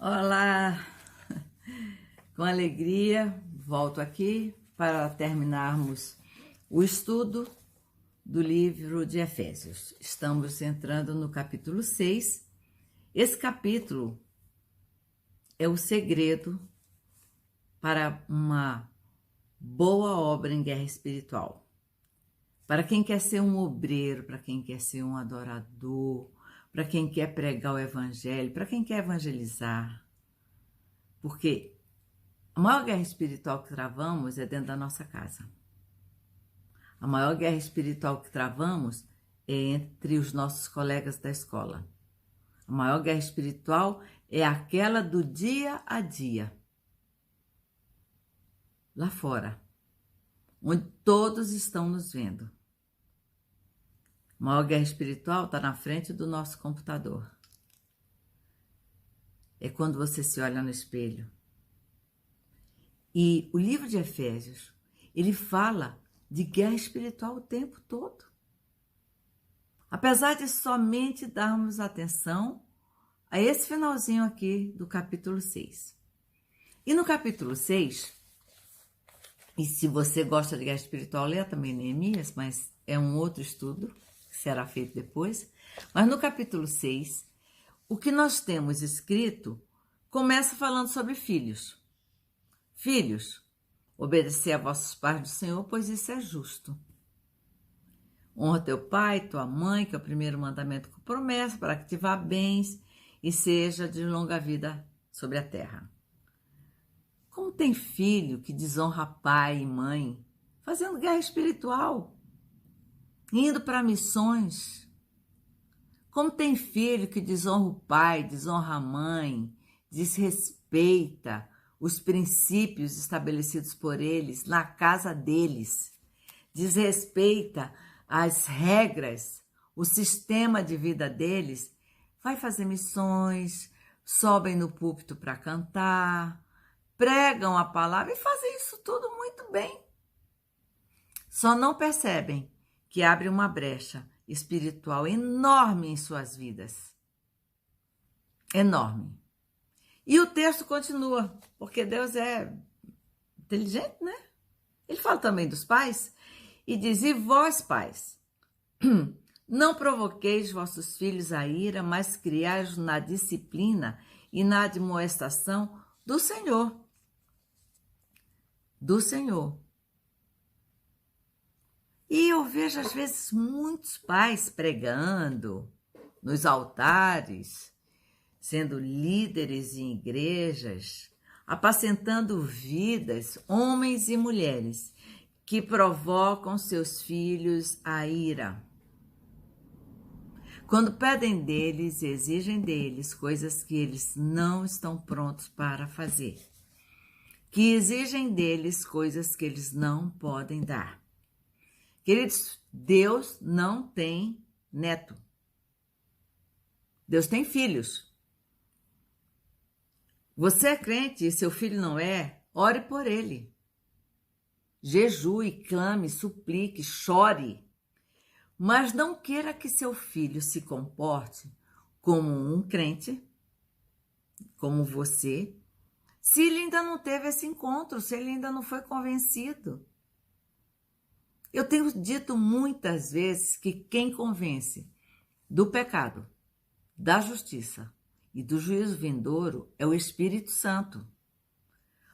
Olá, com alegria volto aqui para terminarmos o estudo do livro de Efésios. Estamos entrando no capítulo 6. Esse capítulo é o segredo para uma boa obra em guerra espiritual. Para quem quer ser um obreiro, para quem quer ser um adorador, para quem quer pregar o evangelho, para quem quer evangelizar. Porque a maior guerra espiritual que travamos é dentro da nossa casa. A maior guerra espiritual que travamos é entre os nossos colegas da escola. A maior guerra espiritual é aquela do dia a dia. Lá fora, onde todos estão nos vendo. A maior guerra espiritual está na frente do nosso computador. É quando você se olha no espelho. E o livro de Efésios, ele fala de guerra espiritual o tempo todo. Apesar de somente darmos atenção a esse finalzinho aqui do capítulo 6. E no capítulo 6, e se você gosta de guerra espiritual, leia também Neemias, mas é um outro estudo que será feito depois. Mas no capítulo 6, o que nós temos escrito começa falando sobre filhos. Filhos, obedecer a vossos pais do Senhor, pois isso é justo. Honra teu pai e tua mãe, que é o primeiro mandamento com promessa, para que te vá bens e seja de longa vida sobre a terra. Como tem filho que desonra pai e mãe, fazendo guerra espiritual, indo para missões? Como tem filho que desonra o pai, desonra a mãe, desrespeita os princípios estabelecidos por eles na casa deles, desrespeita as regras, o sistema de vida deles, vai fazer missões, sobem no púlpito para cantar, pregam a palavra e fazem isso tudo muito bem. Só não percebem que abre uma brecha espiritual enorme em suas vidas. Enorme. E o texto continua, porque Deus é inteligente, né? Ele fala também dos pais e diz: e vós, pais, não provoqueis vossos filhos a ira, mas criai-os na disciplina e na admoestação do Senhor. Do Senhor. E eu vejo, às vezes, muitos pais pregando nos altares, sendo líderes em igrejas, apacentando vidas, homens e mulheres, que provocam seus filhos a ira. Quando pedem deles e exigem deles coisas que eles não estão prontos para fazer, que exigem deles coisas que eles não podem dar. Queridos, Deus não tem neto. Deus tem filhos. Você é crente e seu filho não é? Ore por ele. Jejue, clame, suplique, chore. Mas não queira que seu filho se comporte como um crente, como você, se ele ainda não teve esse encontro, se ele ainda não foi convencido. Eu tenho dito muitas vezes que quem convence do pecado, da justiça e do juízo vindouro é o Espírito Santo.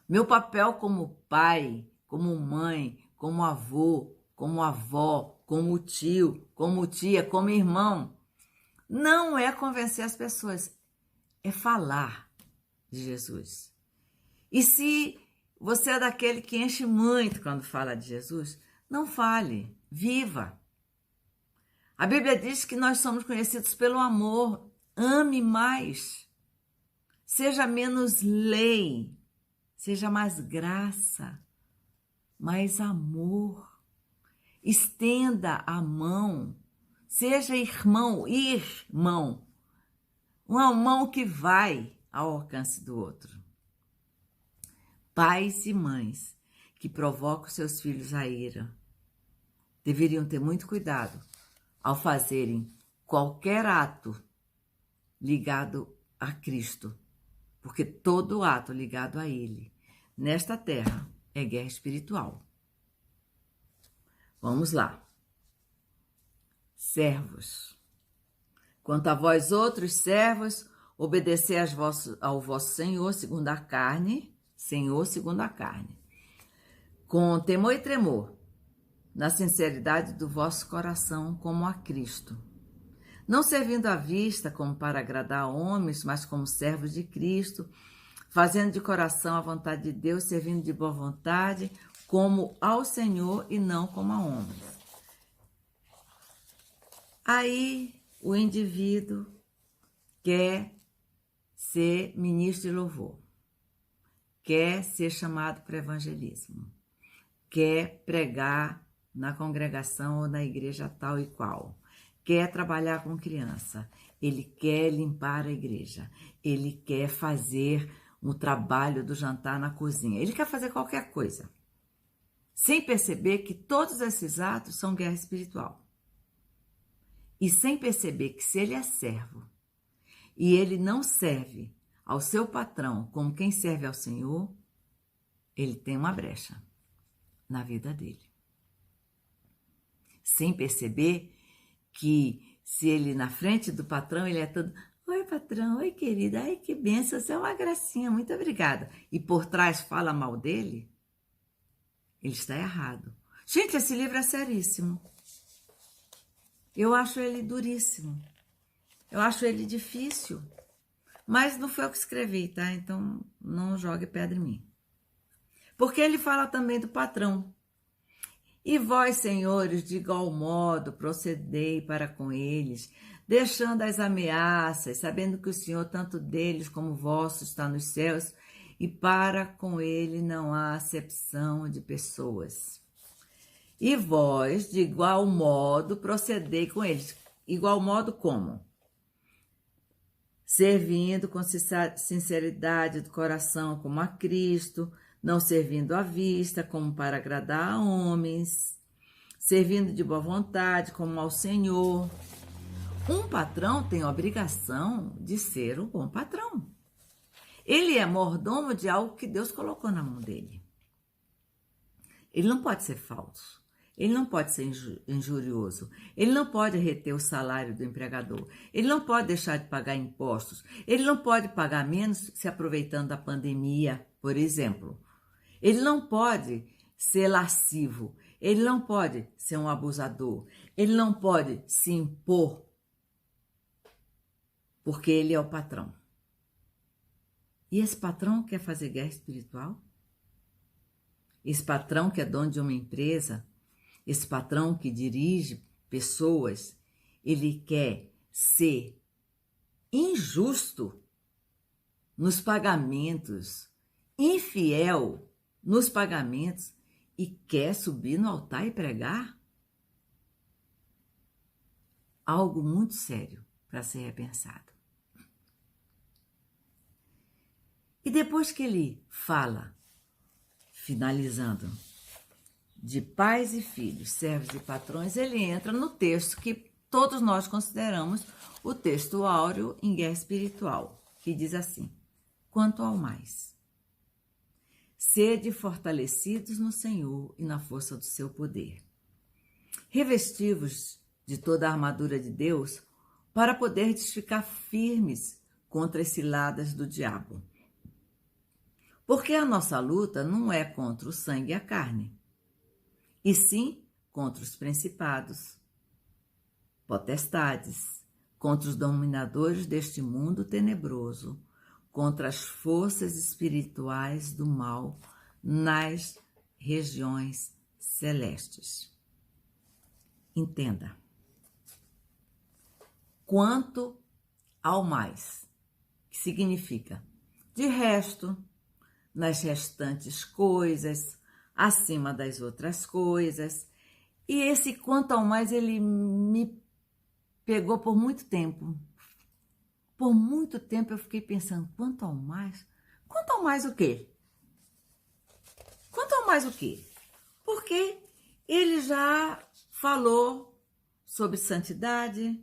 Meu papel como pai, como mãe, como avô, como avó, como tio, como tia, como irmão, não é convencer as pessoas, é falar de Jesus. E se você é daquele que enche muito quando fala de Jesus, não fale, viva. A Bíblia diz que nós somos conhecidos pelo amor. Ame mais. Seja menos lei. Seja mais graça. Mais amor. Estenda a mão. Seja irmão. Uma mão que vai ao alcance do outro. Pais e mães que provocam seus filhos à ira deveriam ter muito cuidado ao fazerem qualquer ato ligado a Cristo, porque todo ato ligado a ele nesta terra é guerra espiritual. Vamos lá. Servos. Quanto a vós outros servos, obedecei ao vosso Senhor segundo a carne, com temor e tremor, na sinceridade do vosso coração, como a Cristo. Não servindo à vista como para agradar a homens, mas como servos de Cristo, fazendo de coração a vontade de Deus, servindo de boa vontade, como ao Senhor e não como a homens. Aí o indivíduo quer ser ministro de louvor, quer ser chamado para evangelismo, quer pregar na congregação ou na igreja tal e qual, quer trabalhar com criança, ele quer limpar a igreja, ele quer fazer um trabalho do jantar na cozinha, ele quer fazer qualquer coisa, sem perceber que todos esses atos são guerra espiritual. E sem perceber que se ele é servo e ele não serve ao seu patrão como quem serve ao Senhor, ele tem uma brecha na vida dele. Sem perceber que se ele na frente do patrão, ele é todo: oi patrão, oi querida, ai que bênção, você é uma gracinha, muito obrigada. E por trás fala mal dele, ele está errado. Gente, esse livro é seríssimo. Eu acho ele duríssimo. Eu acho ele difícil. Mas não foi eu que escrevi, tá? Então não jogue pedra em mim. Porque ele fala também do patrão. E vós, senhores, de igual modo, procedei para com eles, deixando as ameaças, sabendo que o Senhor, tanto deles como vosso, está nos céus, e para com ele não há acepção de pessoas. E vós, de igual modo, procedei com eles. Igual modo como? Servindo com sinceridade do coração, como a Cristo, não servindo à vista, como para agradar a homens, servindo de boa vontade, como ao Senhor. Um patrão tem a obrigação de ser um bom patrão. Ele é mordomo de algo que Deus colocou na mão dele. Ele não pode ser falso. Ele não pode ser injurioso. Ele não pode reter o salário do empregador. Ele não pode deixar de pagar impostos. Ele não pode pagar menos se aproveitando da pandemia, por exemplo. Ele não pode ser lascivo. Ele não pode ser um abusador. Ele não pode se impor, porque ele é o patrão. E esse patrão quer fazer guerra espiritual? Esse patrão que é dono de uma empresa, esse patrão que dirige pessoas, ele quer ser injusto nos pagamentos, infiel nos pagamentos e quer subir no altar e pregar? Algo muito sério para ser repensado. E depois que ele fala, finalizando, de pais e filhos, servos e patrões, ele entra no texto que todos nós consideramos o texto áureo em guerra espiritual, que diz assim: quanto ao mais, sede fortalecidos no Senhor e na força do seu poder. Revesti-vos de toda a armadura de Deus para poderdes ficar firmes contra as ciladas do diabo. Porque a nossa luta não é contra o sangue e a carne, e sim contra os principados, potestades, contra os dominadores deste mundo tenebroso, contra as forças espirituais do mal nas regiões celestes. Entenda. Quanto ao mais, que significa de resto, nas restantes coisas, acima das outras coisas. E esse quanto ao mais, ele me pegou por muito tempo. Por muito tempo eu fiquei pensando, quanto ao mais? Quanto ao mais o quê? Quanto ao mais o quê? Porque ele já falou sobre santidade,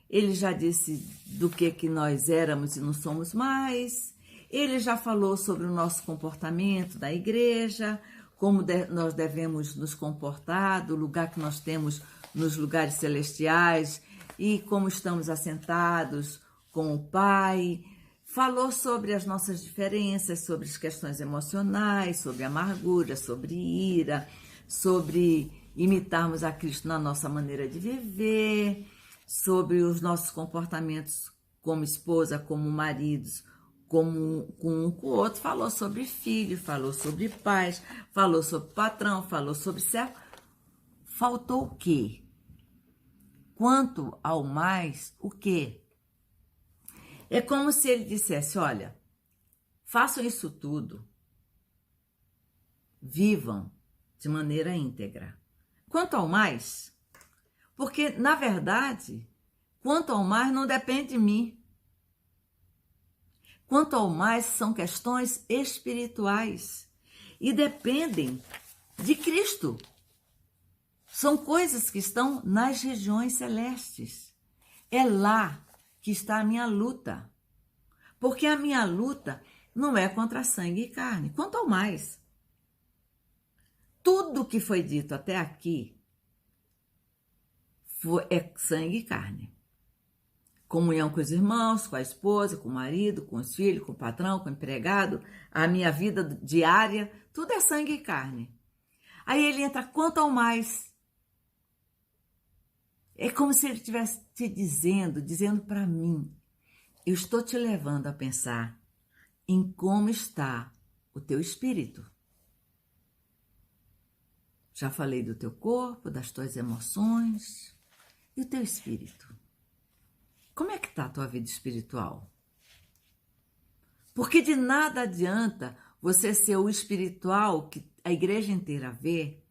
ele já disse do que nós éramos e não somos mais, Ele já falou sobre o nosso comportamento da igreja, como nós devemos nos comportar, do lugar que nós temos nos lugares celestiais e como estamos assentados com o Pai. Falou sobre as nossas diferenças, sobre as questões emocionais, sobre amargura, sobre ira, sobre imitarmos a Cristo na nossa maneira de viver, sobre os nossos comportamentos como esposa, como maridos, como com um com o outro. Falou sobre filho, falou sobre pais, falou sobre patrão, falou sobre servo. Faltou o quê? Quanto ao mais, o quê? É como se ele dissesse, olha, façam isso tudo, vivam de maneira íntegra. Quanto ao mais, porque, na verdade, quanto ao mais não depende de mim. Quanto ao mais são questões espirituais e dependem de Cristo. São coisas que estão nas regiões celestes. É lá que está a minha luta. Porque a minha luta não é contra sangue e carne. Quanto ao mais, tudo que foi dito até aqui é sangue e carne. Comunhão com os irmãos, com a esposa, com o marido, com os filhos, com o patrão, com o empregado, a minha vida diária, tudo é sangue e carne. Aí ele entra quanto ao mais. É como se ele estivesse te dizendo para mim, eu estou te levando a pensar em como está o teu espírito. Já falei do teu corpo, das tuas emoções e o teu espírito. Como é que está a tua vida espiritual? Porque de nada adianta você ser o espiritual que a igreja inteira vê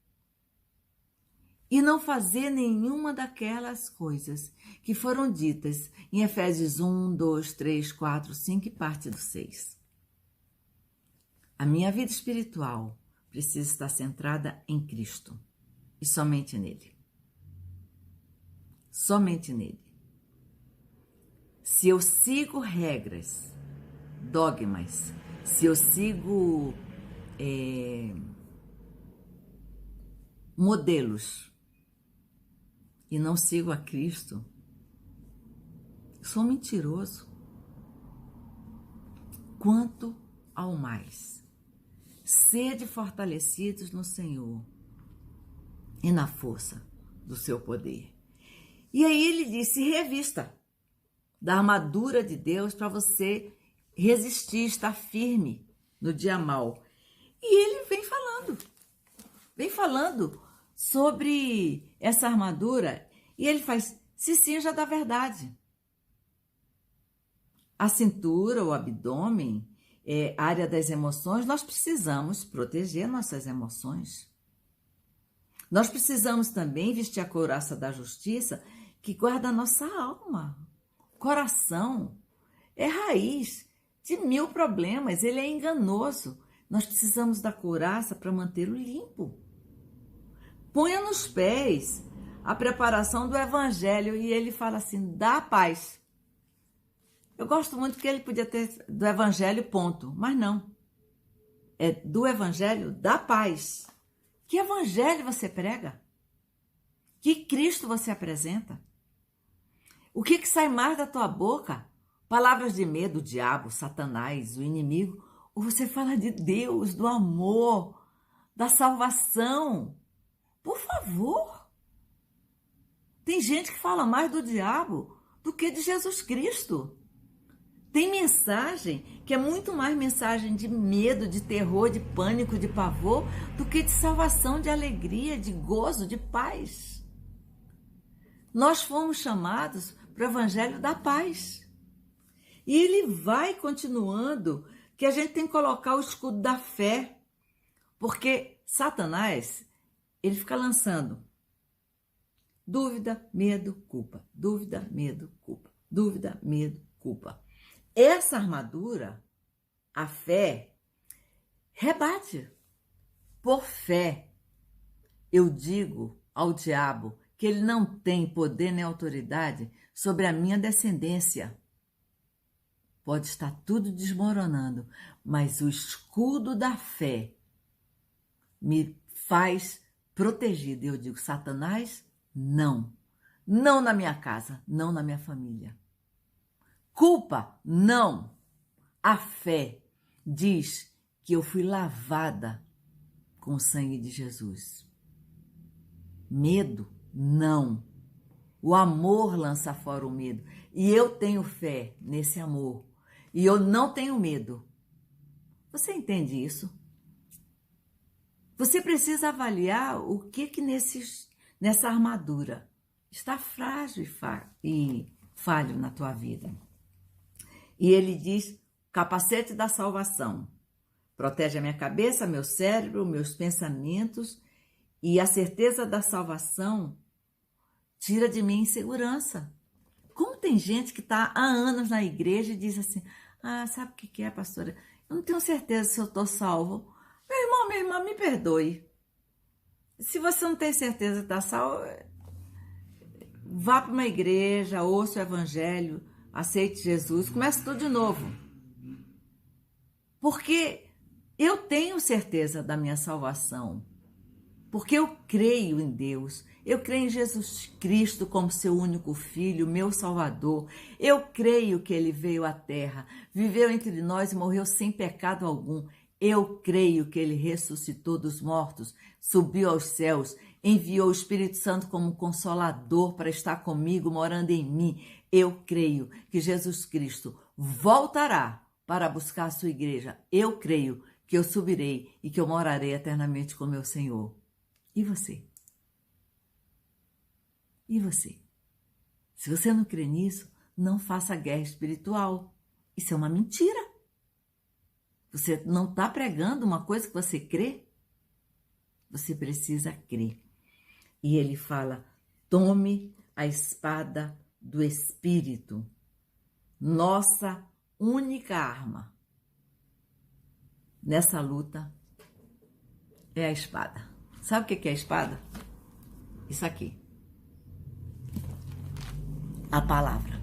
e não fazer nenhuma daquelas coisas que foram ditas em Efésios 1, 2, 3, 4, 5 e parte do 6. A minha vida espiritual precisa estar centrada em Cristo e somente nele. Somente nele. Se eu sigo regras, dogmas, se eu sigo modelos e não sigo a Cristo, sou mentiroso. Quanto ao mais, sede fortalecidos no Senhor e na força do seu poder. E aí ele disse, revista da armadura de Deus para você resistir, estar firme no dia mau. E ele vem falando sobre essa armadura e ele faz, se cinja da verdade. A cintura, o abdômen, a área das emoções, nós precisamos proteger nossas emoções. Nós precisamos também vestir a couraça da justiça que guarda a nossa alma. Coração é raiz de 1000 problemas, ele é enganoso. Nós precisamos da couraça para mantê-lo limpo. Ponha nos pés a preparação do evangelho e ele fala assim, dá paz. Eu gosto muito que ele podia ter do evangelho ponto, mas não. É do evangelho da paz. Que evangelho você prega? Que Cristo você apresenta? O que sai mais da tua boca? Palavras de medo, o diabo, Satanás, o inimigo? Ou você fala de Deus, do amor, da salvação? Por favor. Tem gente que fala mais do diabo do que de Jesus Cristo. Tem mensagem que é muito mais mensagem de medo, de terror, de pânico, de pavor, do que de salvação, de alegria, de gozo, de paz. Nós fomos chamados para o evangelho da paz. E ele vai continuando que a gente tem que colocar o escudo da fé, porque Satanás, ele fica lançando dúvida, medo, culpa, dúvida, medo, culpa, dúvida, medo, culpa. Essa armadura, a fé, rebate. Por fé, eu digo ao diabo que ele não tem poder nem autoridade sobre a minha descendência. pode estar tudo desmoronando, mas o escudo da fé me faz protegido. Eu digo, Satanás, não. Não na minha casa, não na minha família. Culpa, não. A fé diz que eu fui lavada com o sangue de Jesus. Medo, não. O amor lança fora o medo. E eu tenho fé nesse amor. E eu não tenho medo. Você entende isso? Você precisa avaliar o que nessa armadura está frágil e falho na tua vida. E ele diz, capacete da salvação. Protege a minha cabeça, meu cérebro, meus pensamentos, e a certeza da salvação tira de mim insegurança. Como tem gente que está há anos na igreja e diz assim, sabe o que é, pastora? Eu não tenho certeza se eu estou salvo. Meu irmão, minha irmã, me perdoe. Se você não tem certeza que está salvo, vá para uma igreja, ouça o evangelho, aceite Jesus, comece tudo de novo. Porque eu tenho certeza da minha salvação. Porque eu creio em Deus, eu creio em Jesus Cristo como seu único Filho, meu Salvador. Eu creio que Ele veio à Terra, viveu entre nós e morreu sem pecado algum. Eu creio que Ele ressuscitou dos mortos, subiu aos céus, enviou o Espírito Santo como Consolador para estar comigo, morando em mim. Eu creio que Jesus Cristo voltará para buscar a sua igreja. Eu creio que eu subirei e que eu morarei eternamente com meu Senhor. E você? E você? Se você não crê nisso, não faça guerra espiritual. Isso é uma mentira. Você não está pregando uma coisa que você crê? Você precisa crer. E ele fala, tome a espada do Espírito. Nossa única arma nessa luta é a espada. Sabe o que é a espada? Isso aqui. A palavra.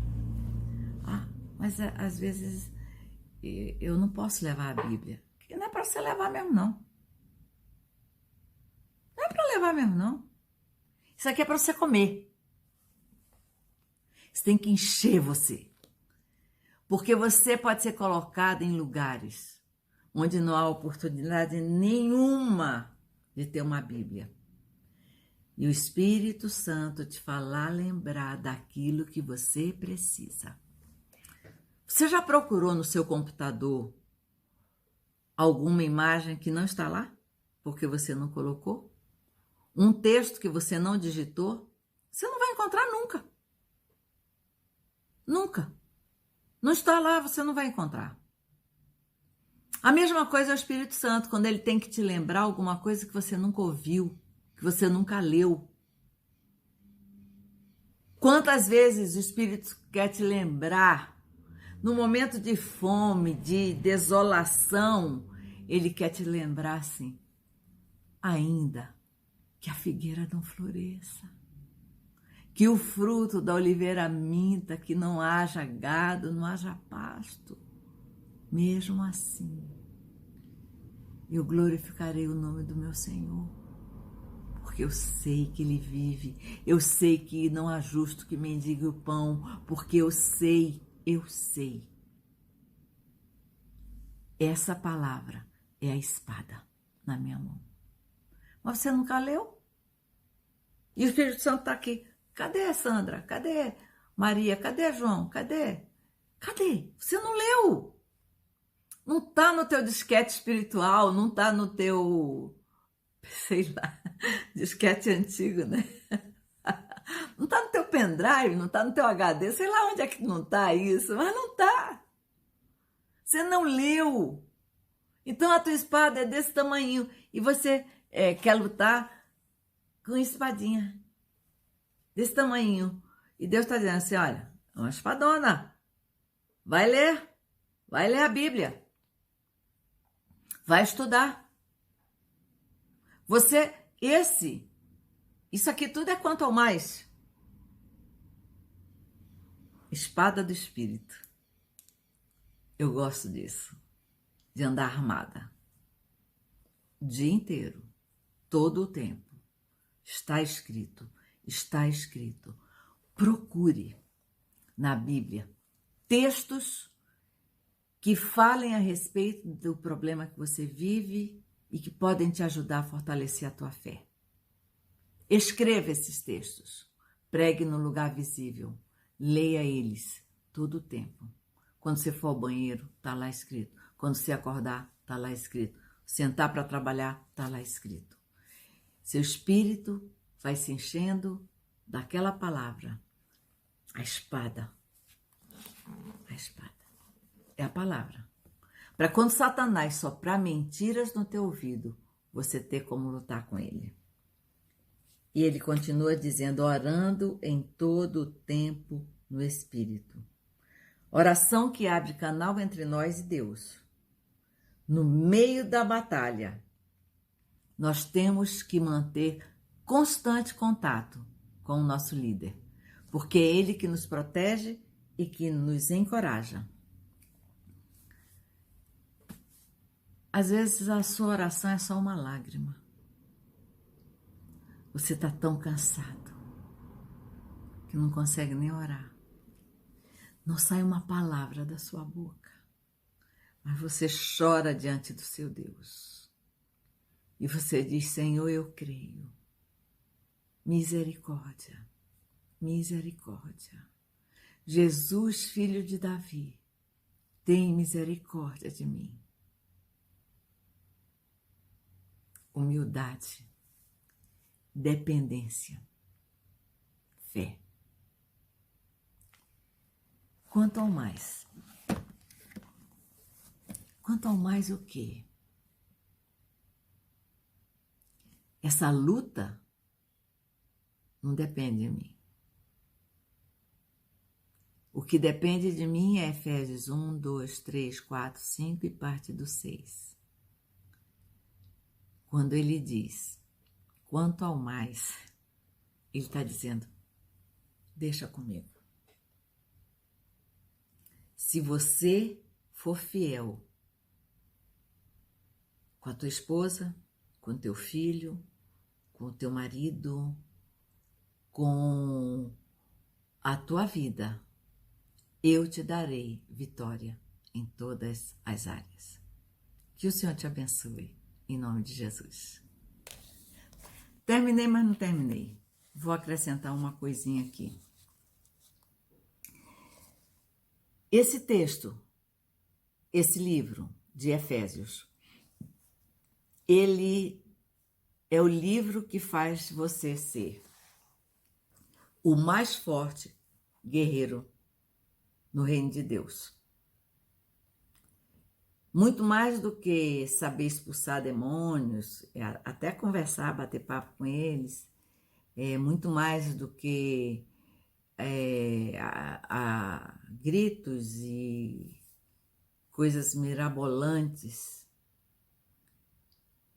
Mas às vezes eu não posso levar a Bíblia. Não é para você levar mesmo, não. Não é para levar mesmo, não. Isso aqui é para você comer. Isso tem que encher você. Porque você pode ser colocado em lugares onde não há oportunidade nenhuma de ter uma Bíblia. E o Espírito Santo te fará lembrar daquilo que você precisa. Você já procurou no seu computador alguma imagem que não está lá? Porque você não colocou? Um texto que você não digitou? Você não vai encontrar nunca. Nunca. Não está lá, você não vai encontrar. A mesma coisa é o Espírito Santo, quando ele tem que te lembrar alguma coisa que você nunca ouviu, que você nunca leu. Quantas vezes o Espírito quer te lembrar, no momento de fome, de desolação, ele quer te lembrar assim, ainda que a figueira não floresça, que o fruto da oliveira minta, que não haja gado, não haja pasto. Mesmo assim, eu glorificarei o nome do meu Senhor, porque eu sei que Ele vive, eu sei que não há justo que mendigue o pão, porque eu sei. Essa palavra é a espada na minha mão. Mas você nunca leu? E o Espírito Santo está aqui. Cadê Sandra? Cadê Maria? Cadê João? Cadê? Você não leu? Não está no teu disquete espiritual, não está no teu, sei lá, disquete antigo, né? Não está no teu pendrive, não está no teu HD, sei lá onde é que não está isso, mas não está. Você não leu. Então a tua espada é desse tamanho e você quer lutar com espadinha desse tamanho. E Deus está dizendo assim, olha, é uma espadona. Vai ler a Bíblia. Vai estudar. Isso aqui tudo é quanto ao mais. Espada do Espírito. Eu gosto disso, de andar armada. O dia inteiro, todo o tempo. Está escrito, está escrito. Procure na Bíblia textos que falem a respeito do problema que você vive e que podem te ajudar a fortalecer a tua fé. Escreva esses textos, pregue no lugar visível, leia eles todo o tempo. Quando você for ao banheiro, está lá escrito. Quando você acordar, está lá escrito. Sentar para trabalhar, está lá escrito. Seu espírito vai se enchendo daquela palavra. A espada. A espada. É a palavra. Para quando Satanás soprar mentiras no teu ouvido, você ter como lutar com ele. E ele continua dizendo, orando em todo o tempo no Espírito. Oração que abre canal entre nós e Deus. No meio da batalha, nós temos que manter constante contato com o nosso líder, porque é ele que nos protege e que nos encoraja. Às vezes a sua oração é só uma lágrima. Você está tão cansado que não consegue nem orar. Não sai uma palavra da sua boca, mas você chora diante do seu Deus. E você diz, Senhor, eu creio. Misericórdia, misericórdia. Jesus, filho de Davi, tem misericórdia de mim. Humildade, dependência, fé. Quanto ao mais o quê? Essa luta não depende de mim. O que depende de mim é Efésios 1, 2, 3, 4, 5 e parte do 6. Quando ele diz, quanto ao mais, ele está dizendo, deixa comigo. Se você for fiel com a tua esposa, com o teu filho, com o teu marido, com a tua vida, eu te darei vitória em todas as áreas. Que o Senhor te abençoe, em nome de Jesus. Terminei, mas não terminei. Vou acrescentar uma coisinha aqui. Esse texto, esse livro de Efésios, ele é o livro que faz você ser o mais forte guerreiro no reino de Deus. Muito mais do que saber expulsar demônios, até conversar, bater papo com eles, muito mais do que gritos e coisas mirabolantes,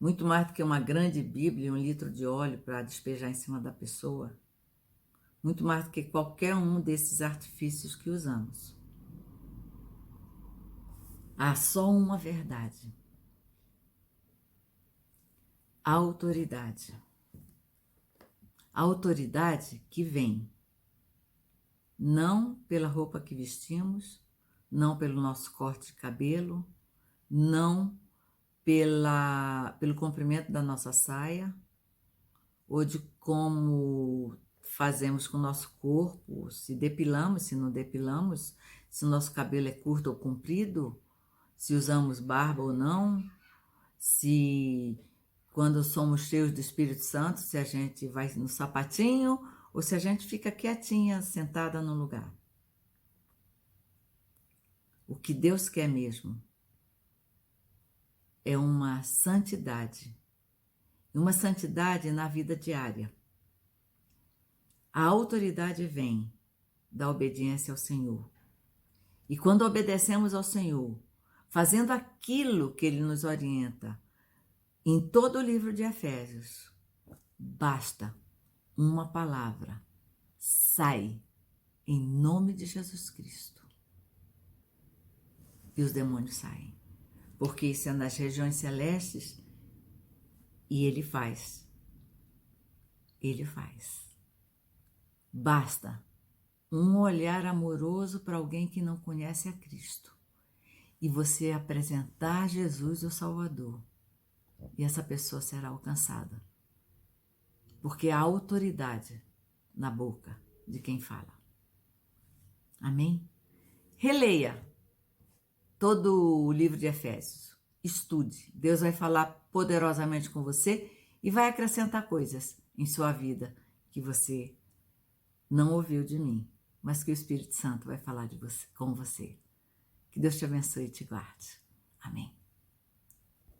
muito mais do que uma grande Bíblia e 1 litro de óleo para despejar em cima da pessoa, muito mais do que qualquer um desses artifícios que usamos. Há só uma verdade: a autoridade. A autoridade que vem não pela roupa que vestimos, não pelo nosso corte de cabelo, não pelo comprimento da nossa saia, ou de como fazemos com o nosso corpo, se depilamos, se não depilamos, se o nosso cabelo é curto ou comprido, se usamos barba ou não, se quando somos cheios do Espírito Santo, se a gente vai no sapatinho ou se a gente fica quietinha, sentada no lugar. O que Deus quer mesmo é uma santidade na vida diária. A autoridade vem da obediência ao Senhor. E quando obedecemos ao Senhor, fazendo aquilo que Ele nos orienta, em todo o livro de Efésios, basta uma palavra, sai, em nome de Jesus Cristo. e os demônios saem. Porque isso é nas regiões celestes e ele faz. Ele faz. Basta um olhar amoroso para alguém que não conhece a Cristo e você apresentar Jesus o Salvador, e essa pessoa será alcançada, porque há autoridade na boca de quem fala. Amém? Releia todo o livro de Efésios, estude, Deus vai falar poderosamente com você e vai acrescentar coisas em sua vida que você não ouviu de mim, mas que o Espírito Santo vai falar de você, com você. Que Deus te abençoe e te guarde. Amém.